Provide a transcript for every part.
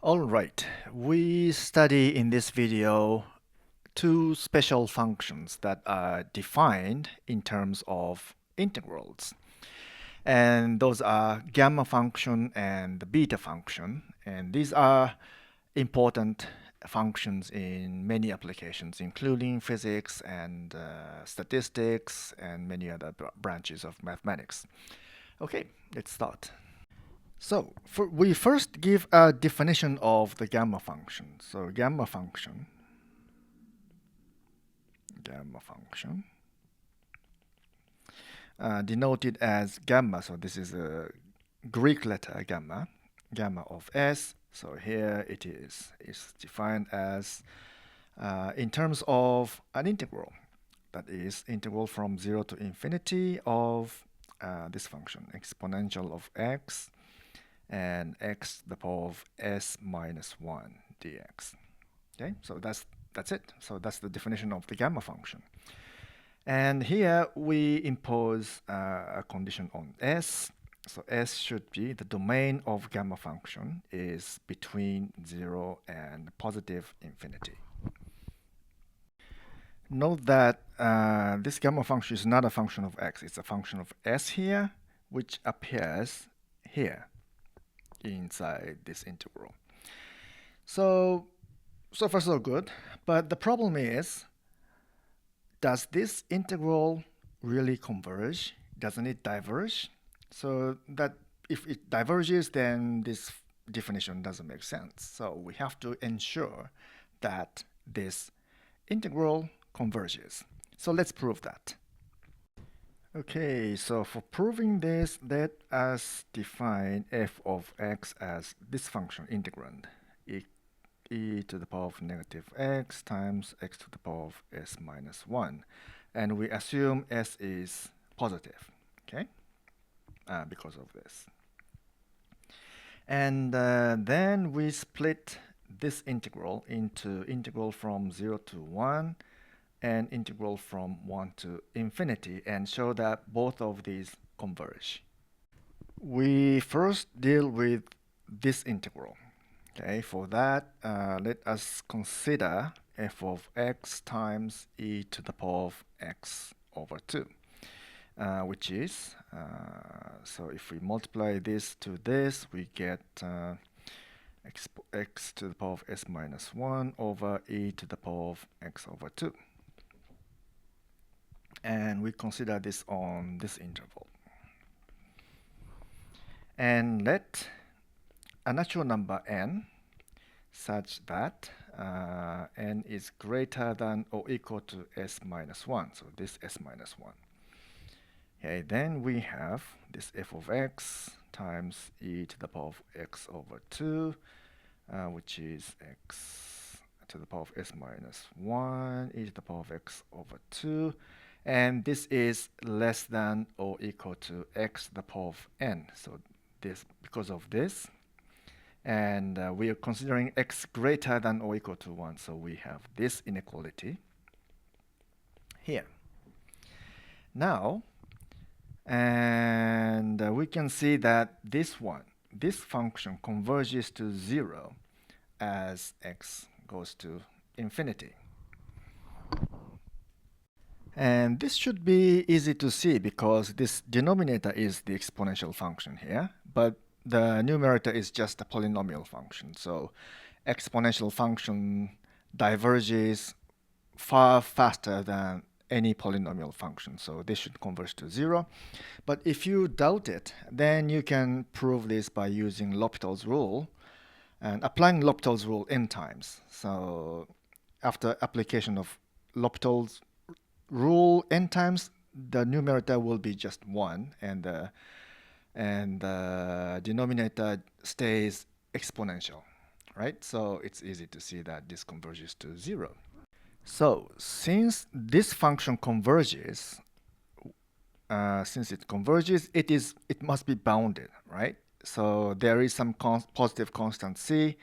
All right, we study in this video two special functions that are defined in terms of integrals. And those are gamma function and the beta function. And these are important functions in many applications, including physics and statistics and many other branches of mathematics. Okay, let's start. So we first give a definition of the gamma function. So gamma function denoted as gamma. So this is a Greek letter gamma of s. So here it is. It's defined as in terms of an integral. That is integral from 0 to infinity of this function, exponential of x and x to the power of s minus 1 dx. Okay, so that's it. So that's the definition of the gamma function. And here we impose a condition on s. So s should be the domain of gamma function is between 0 and positive infinity. Note that this gamma function is not a function of x. It's a function of s here, which appears here inside this integral. So far so good. But the problem is, does this integral really converge? Doesn't it diverge? So that if it diverges, then this definition doesn't make sense. So we have to ensure that this integral converges. So let's prove that. Okay, so for proving this, let us define f of x as this function integrand, e to the power of negative x times x to the power of s minus 1. And we assume s is positive, okay, because of this. And then we split this integral into integral from 0 to 1 and integral from 1 to infinity and show that both of these converge. We first deal with this integral. Okay, for that, let us consider f of x times e to the power of x over 2, which is, so if we multiply this to this, we get x to the power of s minus 1 over e to the power of x over 2. And we consider this on this interval. And let a natural number n such that n is greater than or equal to s minus 1. So this s minus 1. Okay, then we have this f of x times e to the power of x over 2, which is x to the power of s minus 1, e to the power of x over 2. And this is less than or equal to x to the power of n. So this, because of this, and we are considering x greater than or equal to 1. So we have this inequality here. Now, and we can see that this function converges to 0 as x goes to infinity. And this should be easy to see because this denominator is the exponential function here, but the numerator is just a polynomial function. So exponential function diverges far faster than any polynomial function. So this should converge to 0. But if you doubt it, then you can prove this by using L'Hopital's rule and applying L'Hopital's rule n times. So after application of L'Hopital's rule n times, the numerator will be just 1, and the denominator stays exponential, right? So it's easy to see that this converges to 0. So since this function converges, it must be bounded, right? So there is some positive constant c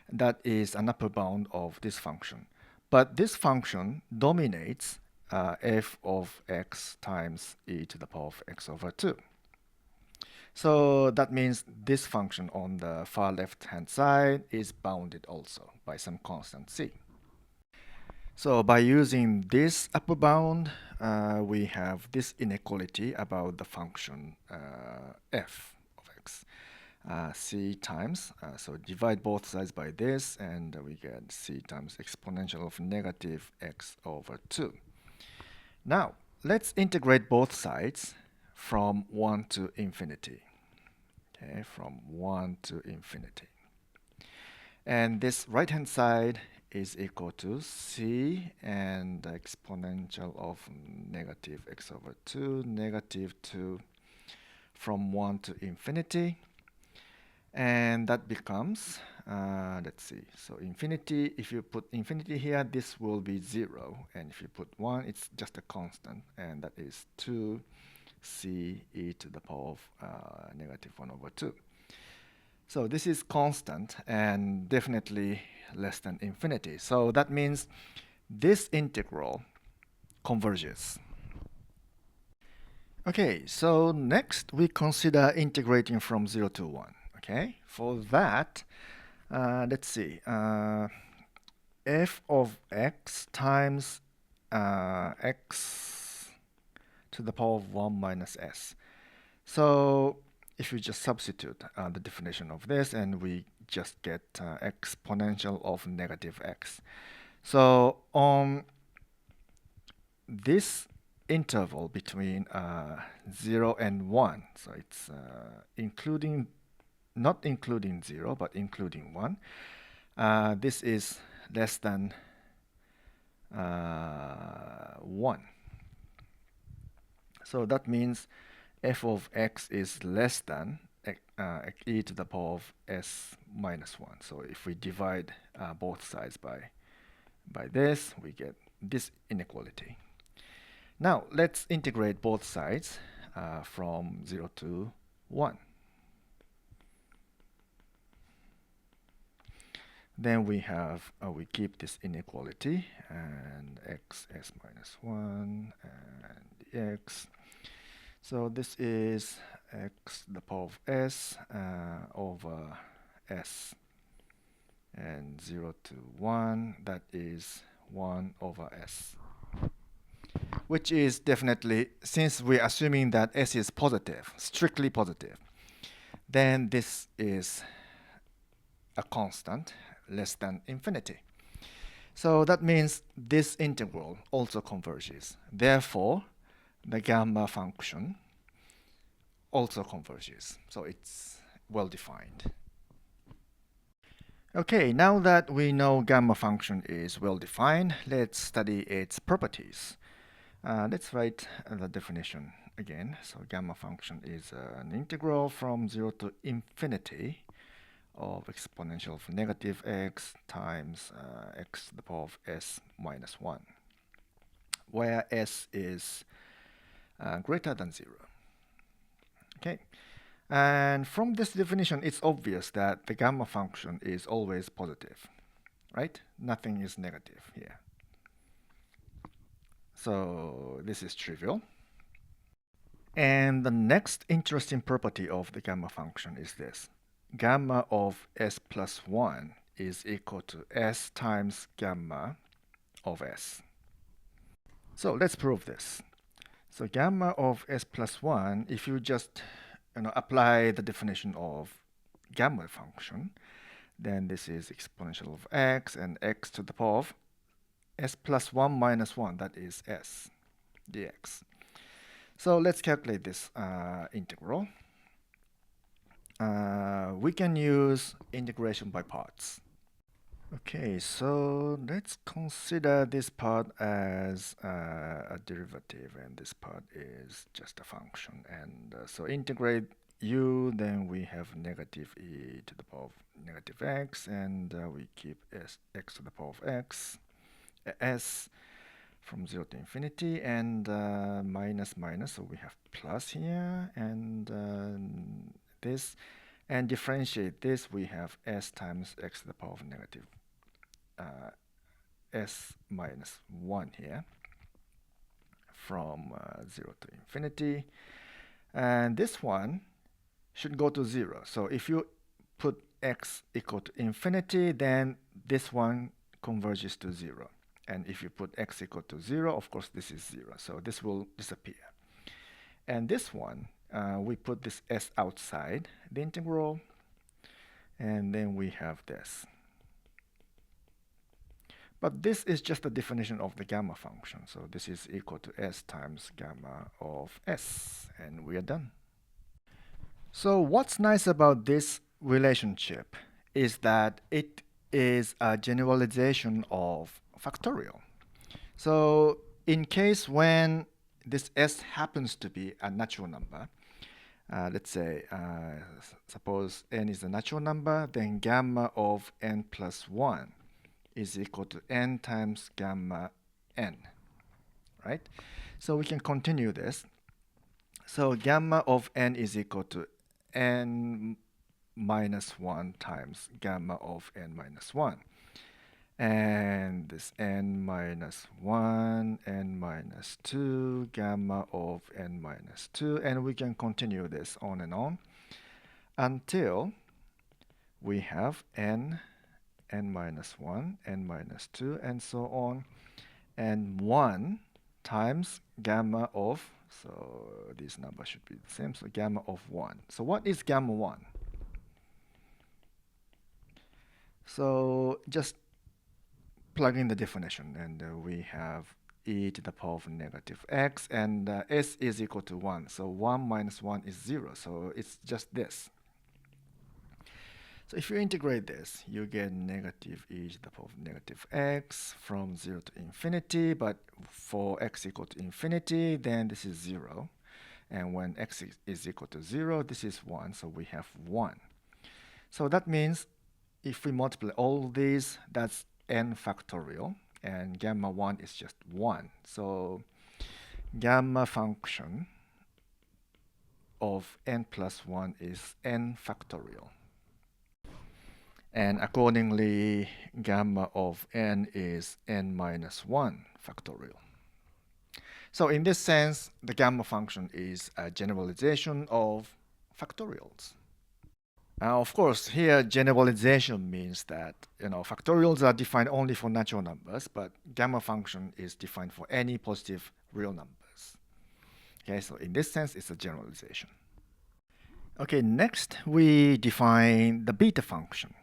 that is an upper bound of this function. But this function dominates f of x times e to the power of x over 2. So that means this function on the far left-hand side is bounded also by some constant c. So by using this upper bound, we have this inequality about the function f of x. C times, so divide both sides by this, and we get c times exponential of negative x over 2. Now, let's integrate both sides from 1 to infinity. Okay, from 1 to infinity. And this right-hand side is equal to c and the exponential of negative x over 2, negative 2 from 1 to infinity. And that becomes, let's see, so infinity, if you put infinity here, this will be 0. And if you put 1, it's just a constant, and that is 2c e to the power of negative 1 over 2. So this is constant and definitely less than infinity. So that means this integral converges. Okay, so next we consider integrating from 0 to 1. Okay, for that, let's see, f of x times x to the power of 1 minus s. So if you just substitute the definition of this, and we just get exponential of negative x. So on this interval between 0 and 1, so it's including, not including 0, but including 1, this is less than 1. So that means f of x is less than e to the power of s minus 1. So if we divide both sides by this, we get this inequality. Now let's integrate both sides from 0 to 1. Then we have, we keep this inequality, and x s minus 1 and x. So this is x to the power of s over s, and 0 to 1, that is 1 over s, which is definitely, since we're assuming that s is positive, strictly positive, then this is a constant less than infinity. So that means this integral also converges. Therefore, the gamma function also converges. So it's well defined. Okay, now that we know gamma function is well defined, let's study its properties. Let's write the definition again. So gamma function is an integral from 0 to infinity of exponential of negative x times x to the power of s minus 1, where s is greater than 0. Okay, and from this definition, it's obvious that the gamma function is always positive, right? Nothing is negative here. So this is trivial. And the next interesting property of the gamma function is this. Gamma of s plus 1 is equal to s times gamma of s. So let's prove this. So gamma of s plus 1, if you just apply the definition of gamma function, then this is exponential of x and x to the power of s plus 1 minus 1, that is s dx. So let's calculate this integral. We can use integration by parts. Okay, so let's consider this part as a derivative, and this part is just a function. And so integrate u, then we have negative e to the power of negative x, and we keep x to the power of x, s from 0 to infinity, and minus minus, so we have plus here, and this, and differentiate this, we have s times x to the power of negative s minus 1 here from 0 to infinity. And this one should go to 0. So if you put x equal to infinity, then this one converges to 0. And if you put x equal to 0, of course, this is 0. So this will disappear. And this one, we put this s outside the integral, and then we have this. But this is just the definition of the gamma function. So this is equal to s times gamma of s, and we are done. So what's nice about this relationship is that it is a generalization of factorial. So in case when this s happens to be a natural number, let's say, suppose n is a natural number, then gamma of n plus 1 is equal to n times gamma n, right? So we can continue this. So gamma of n is equal to n minus 1 times gamma of n minus 1. And this n minus 1, n minus 2, gamma of n minus 2, and we can continue this on and on until we have n minus 1, n minus 2, and so on, and 1 times gamma of, so these numbers should be the same, so gamma of 1. So what is gamma 1? So just plug in the definition, and we have e to the power of negative x, and s is equal to 1. So 1 minus 1 is 0, so it's just this. So if you integrate this, you get negative e to the power of negative x from 0 to infinity, but for x equal to infinity, then this is 0. And when x is equal to 0, this is 1, so we have 1. So that means if we multiply all these, that's n factorial, and gamma 1 is just 1. So gamma function of n plus 1 is n factorial. And accordingly, gamma of n is n minus 1 factorial. So in this sense, the gamma function is a generalization of factorials. Now, of course, here generalization means that factorials are defined only for natural numbers, but gamma function is defined for any positive real numbers. Okay, so in this sense, it's a generalization. Okay, next we define the beta function.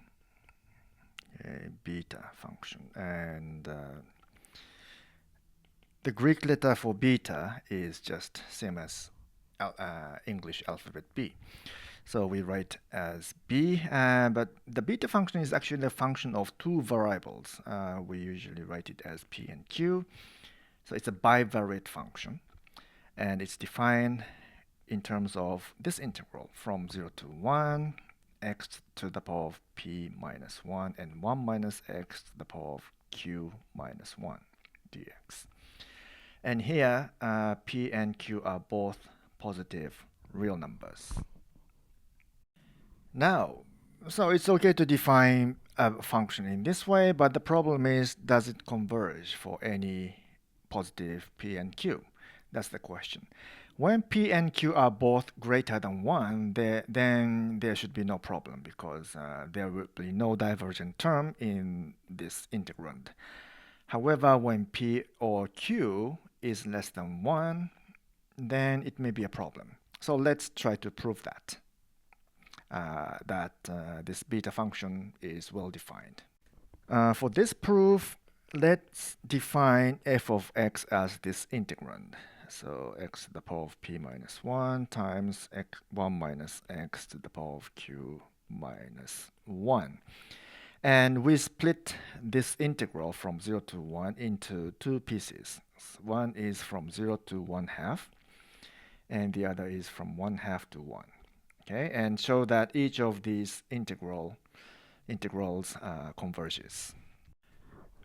Okay, beta function, and the Greek letter for beta is just same as English alphabet B. So we write as b, but the beta function is actually a function of two variables. We usually write it as p and q. So it's a bivariate function, and it's defined in terms of this integral from 0 to 1, x to the power of p minus 1, and 1 minus x to the power of q minus 1 dx. And here, p and q are both positive real numbers. Now, so it's okay to define a function in this way, but the problem is, does it converge for any positive p and q? That's the question. When p and q are both greater than 1, then there should be no problem, because there will be no divergent term in this integrand. However, when p or q is less than 1, then it may be a problem. So let's try to prove that. This beta function is well defined. For this proof, let's define f of x as this integrand. So x to the power of p minus 1 times 1 minus x to the power of q minus 1. And we split this integral from 0 to 1 into two pieces. One is from 0 to 1/2, and the other is from 1/2 to 1. Okay, and show that each of these integrals converges.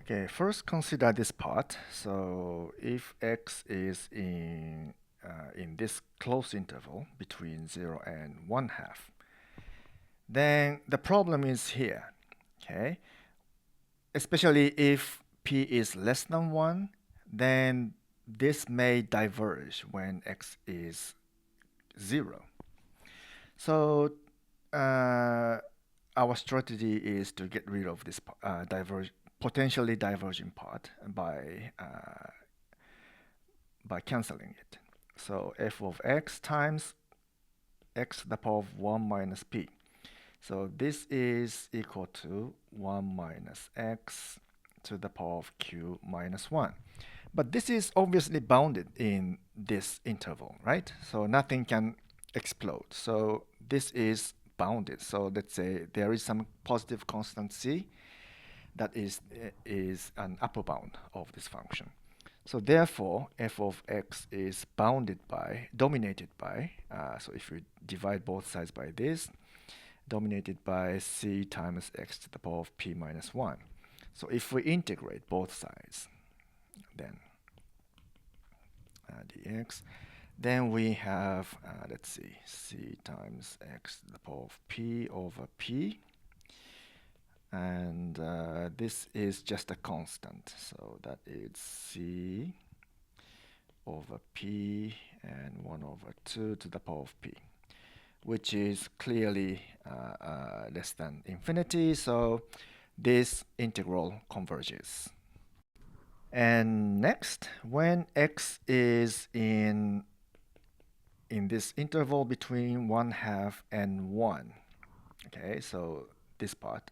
Okay, first consider this part. So if x is in this closed interval between 0 and 1/2, then the problem is here. Okay, especially if p is less than 1, then this may diverge when x is 0. So uh, our strategy is to get rid of this potentially diverging part by canceling it. So f of x times x to the power of 1 minus p. So this is equal to 1 minus x to the power of q minus 1. But this is obviously bounded in this interval, right? So nothing can explode. So this is bounded. So let's say there is some positive constant c that is an upper bound of this function. So therefore, f of x is dominated by, so if we divide both sides by this, dominated by c times x to the power of p minus 1. So if we integrate both sides, then dx, then we have, let's see, c times x to the power of p over p. And this is just a constant. So that is c over p and 1 over 2 to the power of p, which is clearly less than infinity. So this integral converges. And next, when x is in this interval between 1/2 and 1, okay, so this part,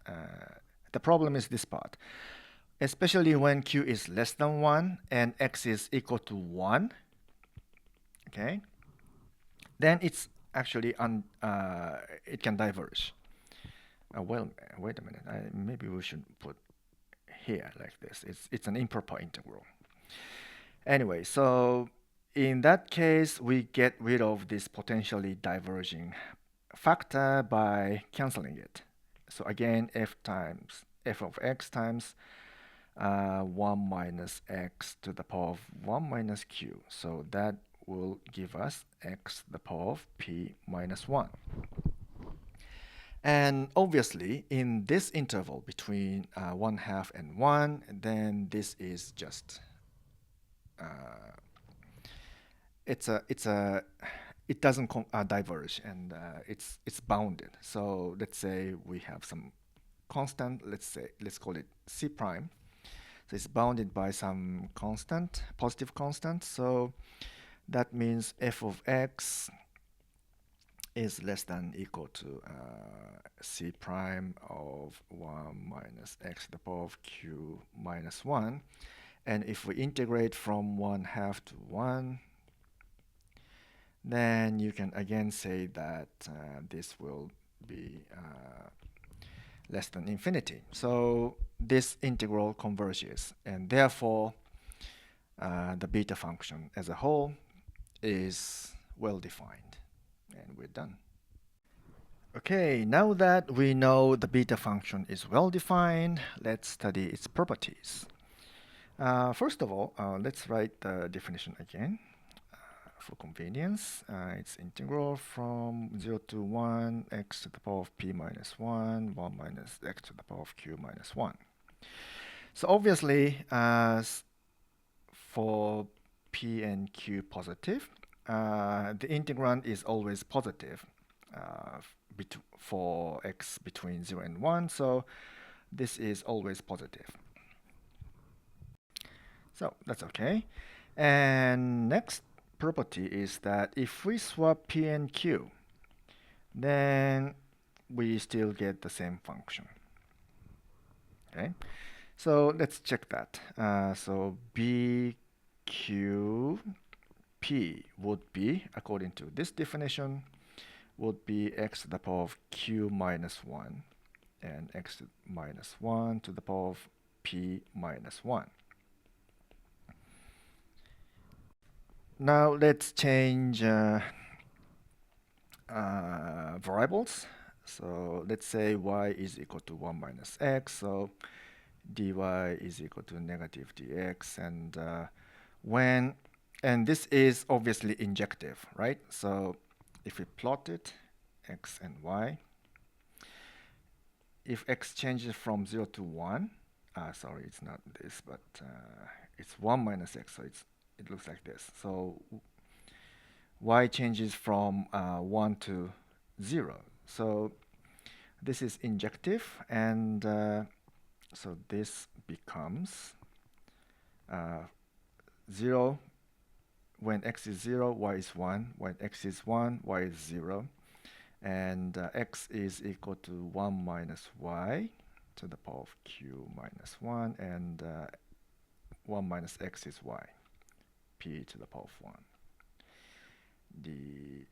the problem is this part, especially when q is less than 1 and x is equal to 1, okay, then it's actually it can diverge. Well, wait a minute. Maybe we should put here like this. It's an improper integral. Anyway, so in that case, we get rid of this potentially diverging factor by canceling it. So again, f of x times 1 minus x to the power of 1 minus q. So that will give us x to the power of p minus 1. And obviously, in this interval between 1/2 and 1, then this is just uh, it doesn't diverge, and it's bounded. So let's say we have some constant. Let's call it c prime. So it's bounded by some constant, positive constant. So that means f of x is less than equal to c prime of 1 minus x to the power of q minus 1. And if we integrate from 1/2 to 1, then you can again say that this will be less than infinity. So this integral converges, and therefore the beta function as a whole is well defined, and we're done. Okay, now that we know the beta function is well defined, let's study its properties. First of all, let's write the definition again. For convenience, it's integral from 0 to 1, x to the power of p minus 1, 1 minus x to the power of q minus 1. So obviously, for p and q positive, the integrand is always positive for x between 0 and 1, so this is always positive. So that's okay. And next property is that if we swap p and q, then we still get the same function. Okay, so let's check that. So b q p would be, according to this definition, would be x to the power of q minus 1 and x minus 1 to the power of p minus 1. Now let's change variables. So let's say y is equal to 1 minus x. So dy is equal to negative dx. And this is obviously injective, right? So if we plot it, x and y, if x changes from 0 to 1, sorry, it's not this, but it's 1 minus x, so it looks like this. So y changes from 1 to 0. So this is injective, and so this becomes 0 when x is 0, y is 1. When x is 1, y is 0. And x is equal to 1 minus y to the power of q minus 1, and 1 minus x is y, p to the power of 1.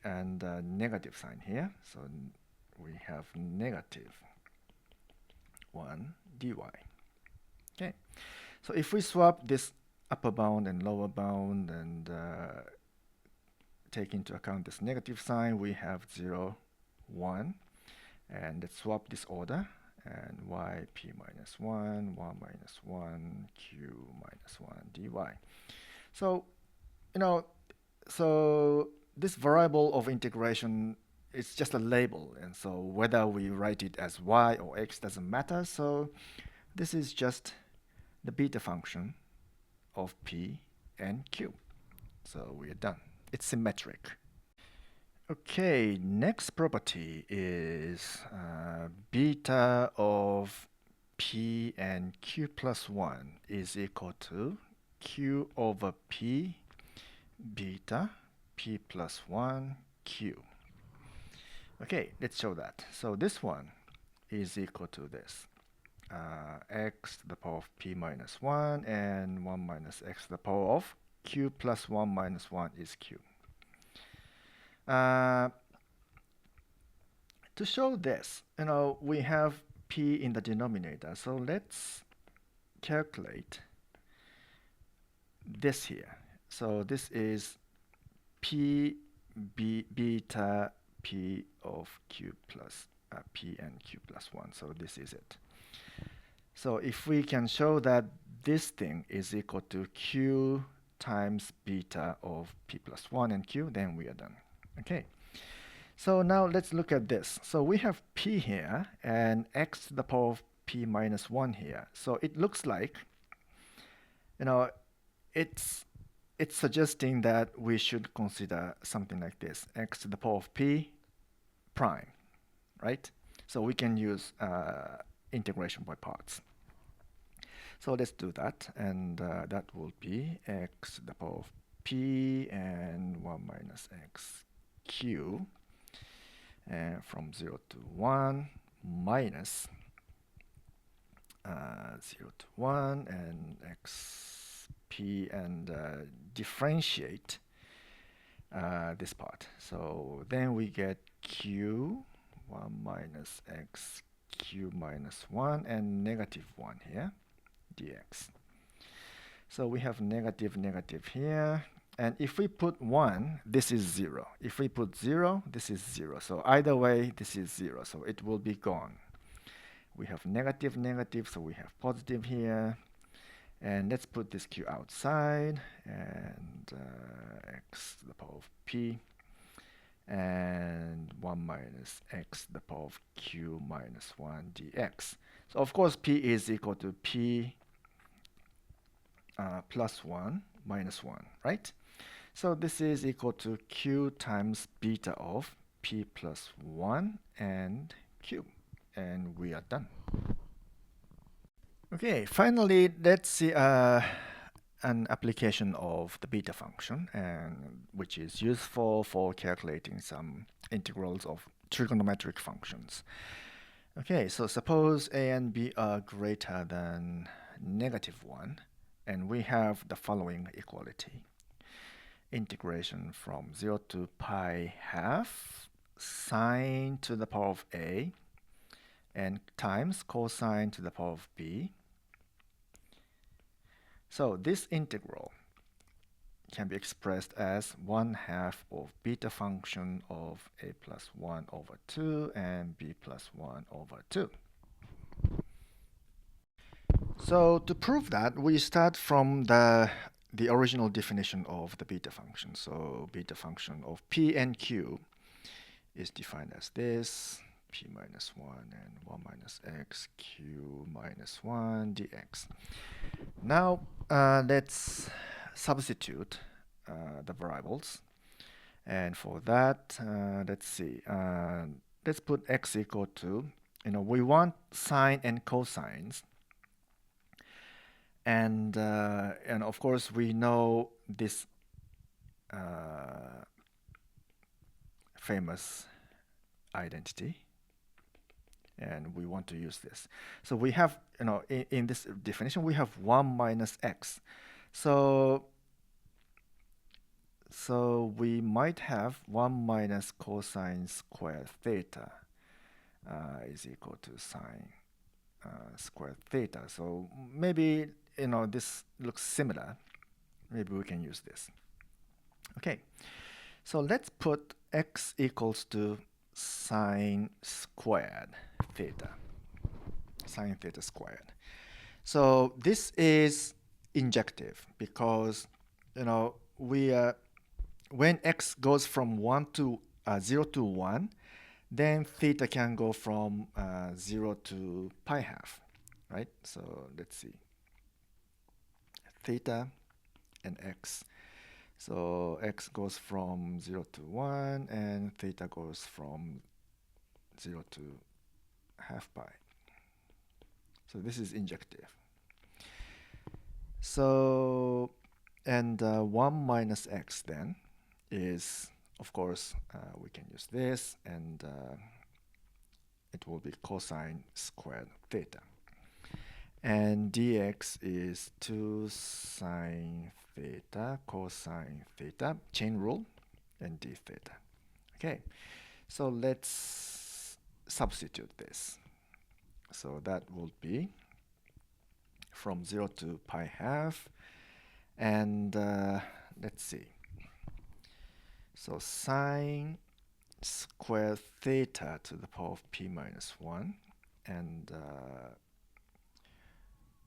And negative sign here, so we have negative 1 dy. Okay, so if we swap this upper bound and lower bound and take into account this negative sign, we have 0, 1. And let's swap this order, and y p minus 1, 1 minus 1, q minus 1 dy. So, so this variable of integration is just a label, and so whether we write it as y or x doesn't matter. So this is just the beta function of p and q. So we are done. It's symmetric. Okay, next property is beta of p and q plus 1 is equal to q over p beta p plus 1 q. Okay, let's show that. So this one is equal to this. X to the power of p minus 1 and 1 minus x to the power of q plus 1 minus 1 is q. To show this, we have p in the denominator. So let's calculate this here. So this is p beta p of q plus p and q plus 1. So this is it. So if we can show that this thing is equal to q times beta of p plus 1 and q, then we are done. Okay. So now let's look at this. So we have p here and x to the power of p minus 1 here. So it looks like, it's suggesting that we should consider something like this, x to the power of p prime, right? So we can use integration by parts. So let's do that, and that will be x to the power of p and 1 minus x q from 0 to 1 minus 0 to 1 and xp, and differentiate this part. So then we get q 1 minus x q minus 1 and negative 1 here dx. So we have negative here, and if we put 1, this is 0. If we put 0, this is 0. So either way, this is 0, so it will be gone. We have negative, so we have positive here. And let's put this q outside, and x to the power of p, and 1 minus x to the power of q minus 1 dx. So of course, p is equal to p plus 1 minus 1, right? So this is equal to q times beta of p plus 1 and q. And we are done. Okay, finally, let's see an application of the beta function, and which is useful for calculating some integrals of trigonometric functions. Okay, so suppose a and b are greater than negative 1, and we have the following equality. Integration from 0 to pi half sine to the power of a and times cosine to the power of b. So this integral can be expressed as 1/2 of beta function of a plus 1 over 2 and b plus 1 over 2. So to prove that, we start from the original definition of the beta function. So beta function of p and q is defined as this: p minus 1 and 1 minus x q minus 1 dx. Now let's substitute the variables, And for that, let's see. Let's put x equal to, we want sine and cosines. And of course, we know this famous identity. And we want to use this. So we have, in this definition, we have 1 minus x. So we might have 1 minus cosine squared theta is equal to sine squared theta. So maybe, this looks similar. Maybe we can use this. Okay, so let's put x equals to sine squared theta. Sine theta squared. So this is injective because, when x goes from 0 to 1, then theta can go from 0 to pi half, right? So let's see. Theta and x. So x goes from 0 to 1, and theta goes from 0 to half pi. So this is injective. So, and 1 minus x then is, of course, we can use this, and it will be cosine squared theta. And dx is 2 sine theta cosine theta, chain rule, and d theta. Okay, so let's substitute this. So that will be from 0 to pi half, and let's see. So sine squared theta to the power of p minus 1, and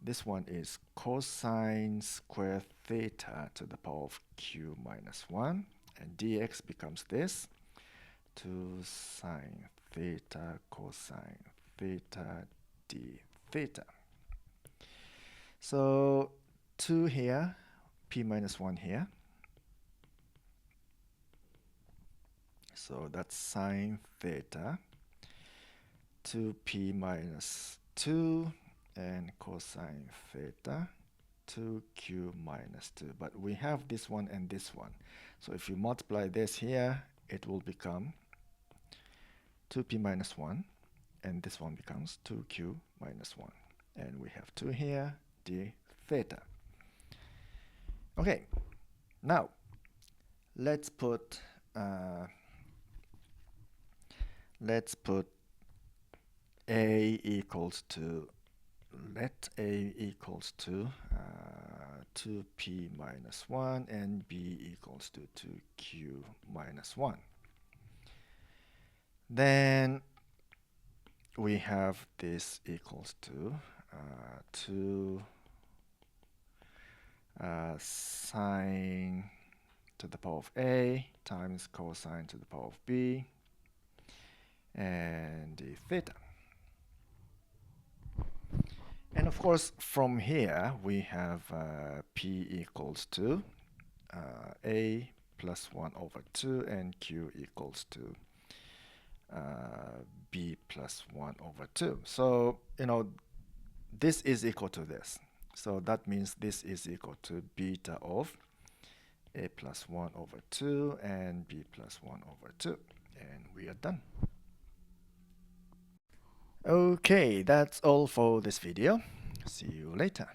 this one is cosine squared theta to the power of q minus 1, and dx becomes this, 2 sine theta cosine theta d theta. So 2 here, p minus 1 here. So that's sine theta, 2p minus 2, and cosine theta, 2q minus 2. But we have this one and this one. So if you multiply this here, it will become 2p minus 1, and this one becomes 2q minus 1. And we have 2 here, d theta. Okay, now let's put a equals to, let a equals to 2p minus 1 and b equals to 2q minus 1. Then we have this equals to 2 sine to the power of a times cosine to the power of b and d theta. And of course, from here, we have p equals to a plus 1 over 2, and q equals to b plus 1 over 2. So, this is equal to this. So that means this is equal to beta of a plus 1 over 2 and b plus 1 over 2. And we are done. Okay, that's all for this video. See you later.